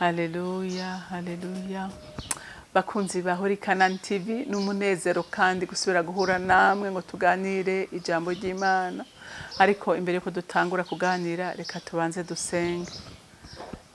Haleluya, haleluya. Bakunzi ba Hurikana TV n'umunezero kandi gusubira guhura namwe ngo tuganire ijambo ry'Imana. Ariko imbere ko dutangura kuganira reka tubanze dusenge.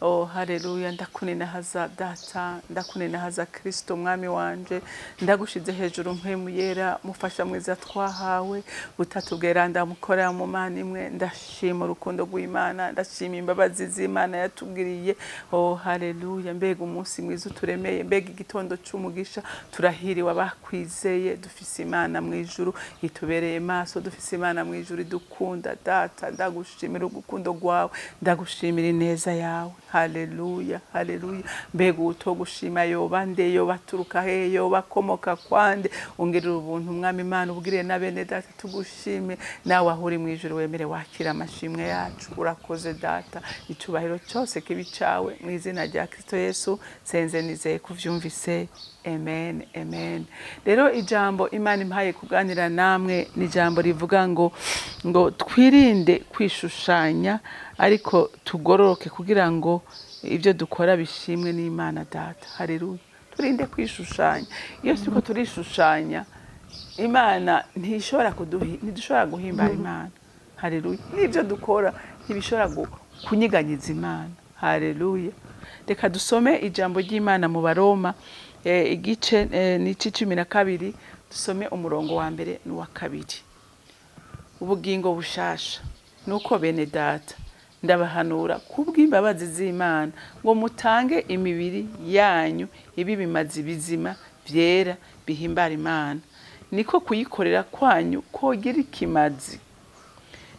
Oh haleluya, ndakuninahaza data, ndakuninahaza Kristo mwami wanje, ndagushize hejuru mpemu yera, mufasha mwiza twahawe, butatubweranda mukorera mu mana imwe. Ndashima urukundo rw'Imana, ndashima imbabazi z'Imana yatugiriye. Oh haleluya, mbega umunsi mwiza uturemeye, mbega igitondo cy'umugisha. Turahiriwe abakwizeye, dufise Imana mu ijuru itubereye maso, dufise Imana mu ijuru idukunda. Data ndagushimira urukundo rwawe, ndagushimira ineza yawe. Haleluya, haleluya. Mbega utogushima yoba nde, yoba turuka he, yoba komoka kwande. Ungirira ubuntu mwami Imana, ubwire na bene data tugushime. Nawe ahuri mu ijuru wemere wakira amashimwe yacu. Urakoze data, icubahiro cyose kibi cawe mu izina rya Kristo Yesu senze nizeye kuvyumvise. Amen, amen. Rero ijambo Imana impaye kuganira namwe ni ijambo rivuga ngo twirinde kwishushanya ariko tugororoke kugira ngo ibyo dukora bishimwe n'Imana data. Haleluya. Turinde kwishushanya. Iyo siko turishushanya, Imana ntidushobora guhimbara Imana. Haleluya. N'ibyo dukora ntibishobora kunyiganyiza Imana. Haleluya. Reka dusome ijambo ry'Imana mu Baroma igice ni 12, dusome umurongo wa mbere n'uwa kabiri. Ubugingo bushasha nuko bene data ndabahanura kubw'imbabazi z'Imana ngo mutange imibiri yanyu ibi bimazi bizima vyera bihimbara Imana, niko kuyikorera kwanyu kogira ikimazi.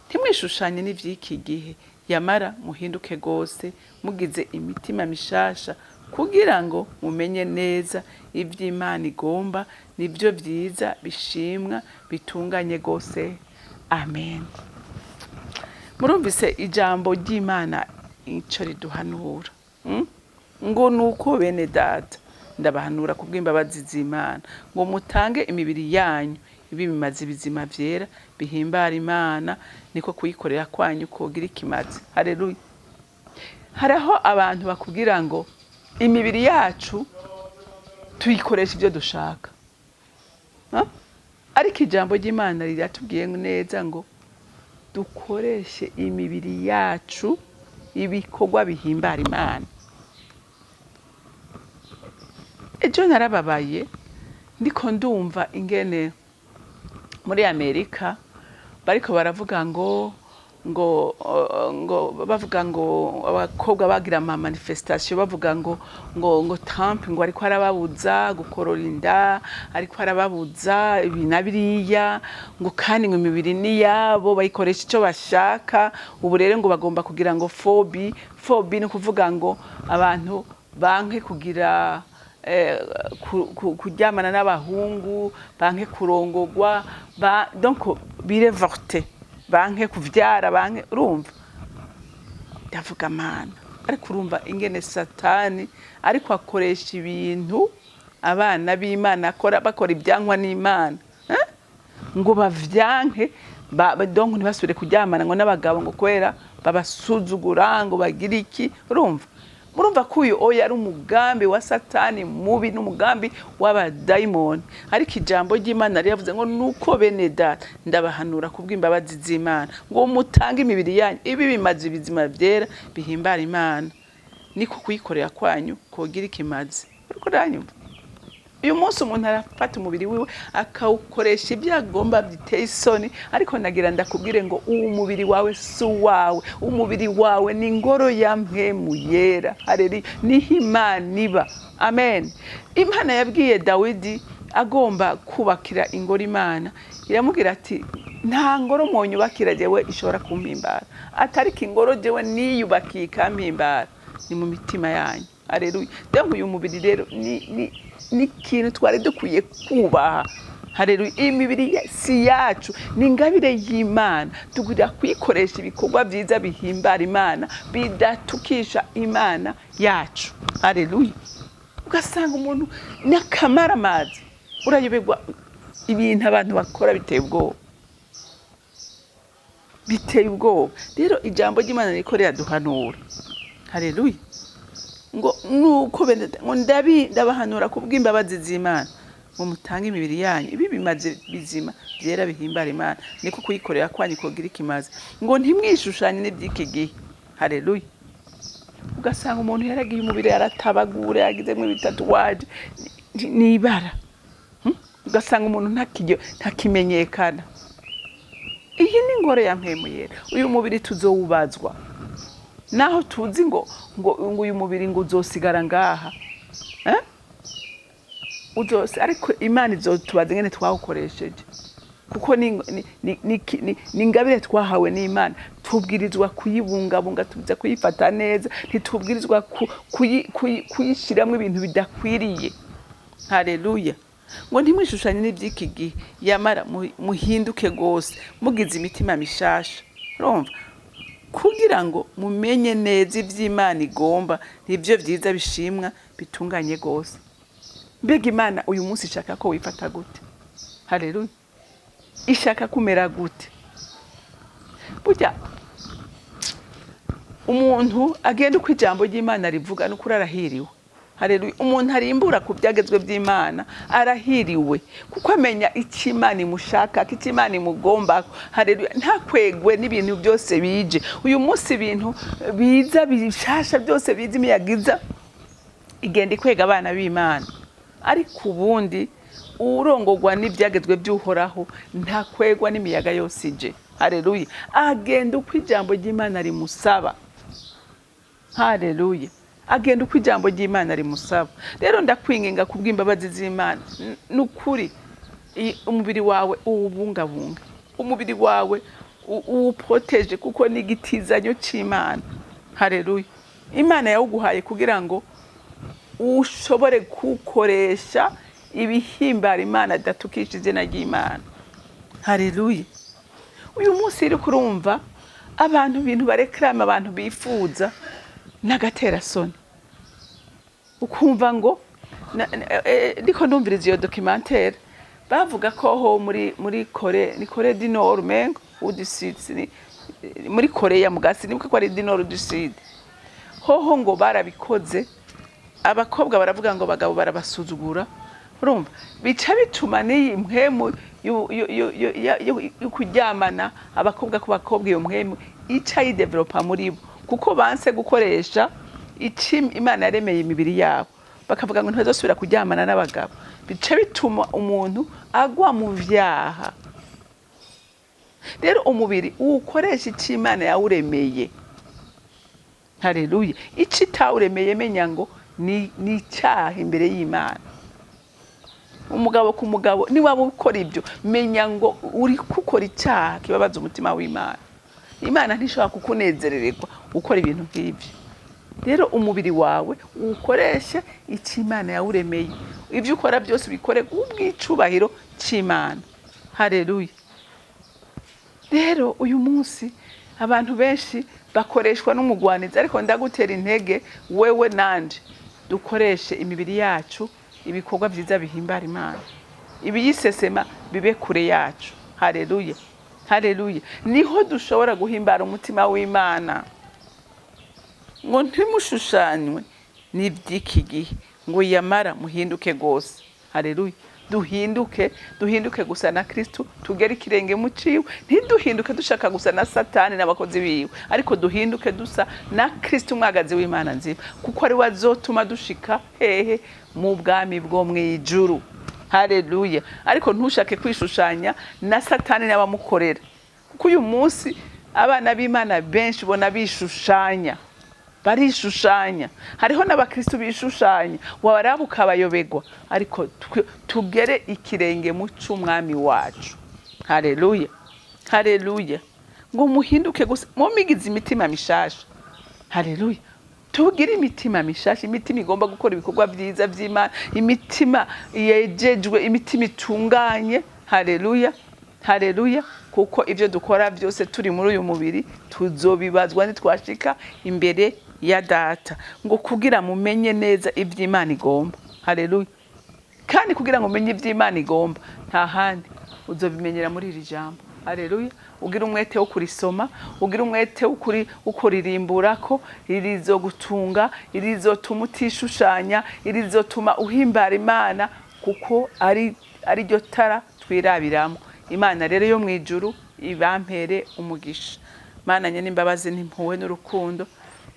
Ntimwishushanye n'ivy'iki gihe, yamara muhinduke gose mugize imitima mishasha kugira ngo mumenye neza ivy'Imana igomba, nibyo vyiza bishimwa bitunganye gose. Amen. Murumvise ijambo ry'Imana ico riduhanura ngo nuko bene data ndabahanura kubw'imbabazi z'Imana ngo mutange imibiri yanyu ibi bimazi bizima vyera bihimbara Imana, niko kuyikorera kwanyu kogira ikimazi. Haleluya. Hariho abantu bakubwira ngo imibiri yacu tuyikoresha ibyo dushaka, ariko ijambo ry'Imana riratubwiye neza ngo dukoreshe imibiri yacu ibikorwa bihimbara Imana. Ejo narababaye ndiko ndumva ingene muri Amerika bariko baravuga ngo bavuga ngo abakobwa bagira ama manifestation, bavuga ngo Trump ngo ariko arababuza gukorora inda, ariko arababuza ibinabiriya, ngo kandi ngo imibiri ni yabo bayikoresha ico bashaka. Ubu rero ngo bagomba kugira ngo phobie ni kuvuga ngo abantu banke kugira kuryamana n'abahungu, banke kurongogwa, donc birevorte, banke kuvyara, banke. Urumva ndavuga Mana, ariko urumva ingene Satani ariko akoresha ibintu abana b'Imana bakora ibyankwa n'Imana ngo bavyanke, donc ntibasubire kuryamana ngo n'abagabo ngo kwera babasuzugura ngo bagira iki. Murumva ko uyu oya ari umugambi wa Satani mubi n'umugambi w'abadayimoni. Ariko ijambo ry'Imana riyavuze ngo nuko bene data ndabahanura kubw'imbabazi z'Imana ngo mutange imibiri yanyu ibi bimazi bizima vyera bihimbara Imana, niko kuyikorera kwanyu kogira ikimazi. Ariko ranyumva uyu munsi umuntu arafata umubiri wiwe akawukoresha ibyo agomba biteye isoni, ariko nagira ndakubwire ngo uwo mubiri wawe si wawe. Umubiri wawe ni ingoro ya mpemu yera. Haleluya. Niho Imana iba. Amen. Imana yabwiye Dawidi agomba kubakira ingoro Imana, iramubwira ati nta ngoro mwonyubakira jewe ishobora kumpimbara, atariko ingoro jewe niyubakiye ikampimbara ni mu mitima yanyu. Haleluya. Donc uyu mubiri rero ni ikintu twari dukwiye kubaha. Haleluya. Imibiri si yacu, ni ingabire y'Imana. Tugomba kuyikoresha ibikorwa vyiza bihimbara Imana, bidatukisha Imana yacu. Haleluya. Ugasanga umuntu nakamara amazi, urayoberwa ibintu abantu bakora biteye ubwoba. Rero ijambo ry'Imana riko riraduhanura. Haleluya. ngo nuko ngo ndabahanura kubw'imbabazi z'Imana ngo mutange imibiri yanyu ibi bimaze bizima byera bihimbara Imana niko kuyikorera kwanyu kogira ikimaze ngo ntimwishushanye n'iby'iki gihe. Haleluya. Ugasanga umuntu yaragiye umubiri yaratabagura yagizemo ibitatuwaje nibara. Ugasanga umuntu ntakimenyekana. Iyi ni ingoro ya mpemu yera. Uyu mubiri tuzowubazwa. Naho tuzi ngo uyu mubiri ngo uzosigara ngaha. Uzose ariko Imana izotubaza ngene twawukoresheje. Kuko ni ingabire twahawe n'Imana. Tubwirizwa kuyibungabunga, tubiza kuyifata neza, ntitubwirizwa kuyishiramwe ibintu bidakwiriye. Haleluya. Ngo ntimwishushanye n'iby'iki gihe, yamara muhinduke gose mugize imitima mishasha. Urumva? Kugira ngo mumenye neza ivy'Imana igomba, nivyo vyiza bishimwa bitunganye gose. Mbega Imana uyu munsi ishaka ko wifata gute? Haleluya. Ishaka kumera gute? Burya umuntu agenda uko ijambo ry'Imana rivuga no kurarahiriwe. Haleluya. Umuntu arimbura ku byagezwe by'Imana arahiriwe kuko amenya icyo Imana imushaka, icyo Imana imugomba. Haleluya. Nta kwegwe n'ibintu byose bije. Uyu munsi ibintu biza bishasha byose biza imiyagiza igenda ikwega abana b'Imana. Ariko ubundi urongogwa n'ibyagezwe by'Uhoraho nta kwegwa n'imiyaga yose ije. Haleluya. Agenda uko ijambo ry'Imana rimusaba. Haleluya. Agenda uko ijambo ry'Imana rimusaba. Rero ndakwinginga kubw'imbabazi z'Imana nukuri umubiri wawe uwubungabunga, umubiri wawe uwuproteje kuko ni igitizanyo c'Imana. Haleluya. Imana yawuguhaye kugira ngo ushobore kukoresha ibihimbara Imana datukisha izina ry'Imana. Haleluya. Uyu munsi iri kurumva abantu ibintu barekrama, abantu bifuza nagatera soni. Ukumva ngo ndiko ndumviriza iyo documentaire bavuga ko ho muri Korea, ni Korea du Nord mengo udisitsi muri Korea mugasi nibuka ko ari du Nord du Sud. Hoho ngo barabikoze abakobwa baravuga ngo bagabo barabasuzugura. Urumva? Bica bituma ni mpemu yukuryamana abakobwa ku bakobwa iyo mpemu ica yidevelopa muri bo kuko banse gukoresha icim Imana yaremeye imibiri yabo. Bakavuga ngo ntazosubira kuryamana n'abagabo. Bica bituma umuntu agwa mu vyaha. Rero umubiri ukoresha ic'Imana yawuremeye. Haleluya. Icitawuremeye menya ngo ni icyaha imbere y'Imana. Umugabo ku mugabo ni waba ukora ibyo menya ngo uri gukora icyaha kibabaza umutima w'Imana. Imana ntishobora kukunezerererwa ukora ibintu nk'ibyo. Rero umubiri wawe ukoresha ic'Imana yawuremeye. Ibyo ukora byose bikore ubw'icubahiro c'Imana. Haleluya. Rero uyu munsi abantu benshi bakoreshwa n'umugwaniza, ariko ndagutera intege wewe nanje dukoreshe imibiri yacu ibikorwa byiza bihimbara Imana. Ibiyisesema bibe kure yacu. Haleluya. Haleluya. Niho dushobora guhimbara umutima w'Imana. Ngo ntimushushanywe n'iby'iki gihe, ngo yamara muhinduke gose. Haleluya. Duhinduke gusa na Kristo, tugere ikirenge mu ciwe. Ntiduhinduke dushaka gusa na Satani n'abakozi biwe, ariko duhinduke dusa na Kristo umwagazi w'Imana nzima, kuko ari wazotuma dushika hehe mu bwami bwo mwijuru. Haleluya. Ariko ntushake kwishushanya na Satani n'abamukorera, kuko uyu munsi abana b'Imana benshi bona bishushanya, barishushanya. Hariho n'abakristo bishushanya waraba ukabayobegwa, ariko tugere ikirenge mu c'umwami wacu. Haleluya. Haleluya. Ngo muhinduke gusa mumigize imitima mishasha. Haleluya. Tugire imitima mishasha, imitima igomba gukora ibikorwa byiza by'Imana, imitima yejejwe, imitima itunganye. Haleluya. Haleluya. Kuko ivyo dukora byose turi muri uyu mubiri tuzobibazwa nitwashika imbere ya Data. Ngo kugira mumenye neza ivy'Imana igomba. Haleluya. Kandi kugira ngo umenye ivy'Imana igomba nta handi uzobimenyera muri iri jambo. Haleluya. Ugira umwete wo kurisoma, ugira umwete wo kuririmbura ko irizogutunga, irizotuma utishushanya, irizotuma uhimbara Imana, kuko ari ryo tara twirabiramo. Imana rero yo mwijuru ibampere umugisha. Mana nyene imbabazi n'impuhwe n'urukundo,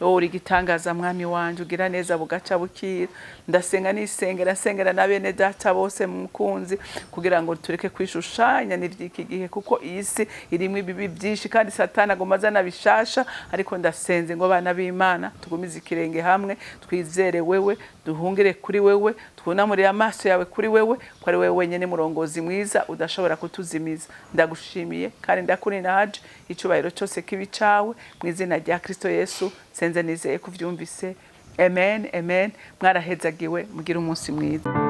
uri igitangaza mwami wanje, ugira neza bugaca bukira. Ndasenga nisengera sengera na bene data bose mukunzi, kugira ngo tureke kwishushanya n'ivyiki gihe, kuko iyi si irimwe ibibi byinshi kandi Satani agomba azana bishasha. Ariko ndasenze ngo bana b'Imana tugumize ikirenge hamwe, twizere wewe, duhungire kuri wewe, twunamurire amaso yawe kuri wewe, ko ari wewe wenyene murongozi mwiza udashobora kutuzimiza. Ndagushimiye kandi ndakurinaje, icubahiro cyose kibi cawe mu izina rya Kristo Yesu senze nizeye kuvyumvise. Amen, amen. Mwarahezagiwe, mugira umunsi mwiza.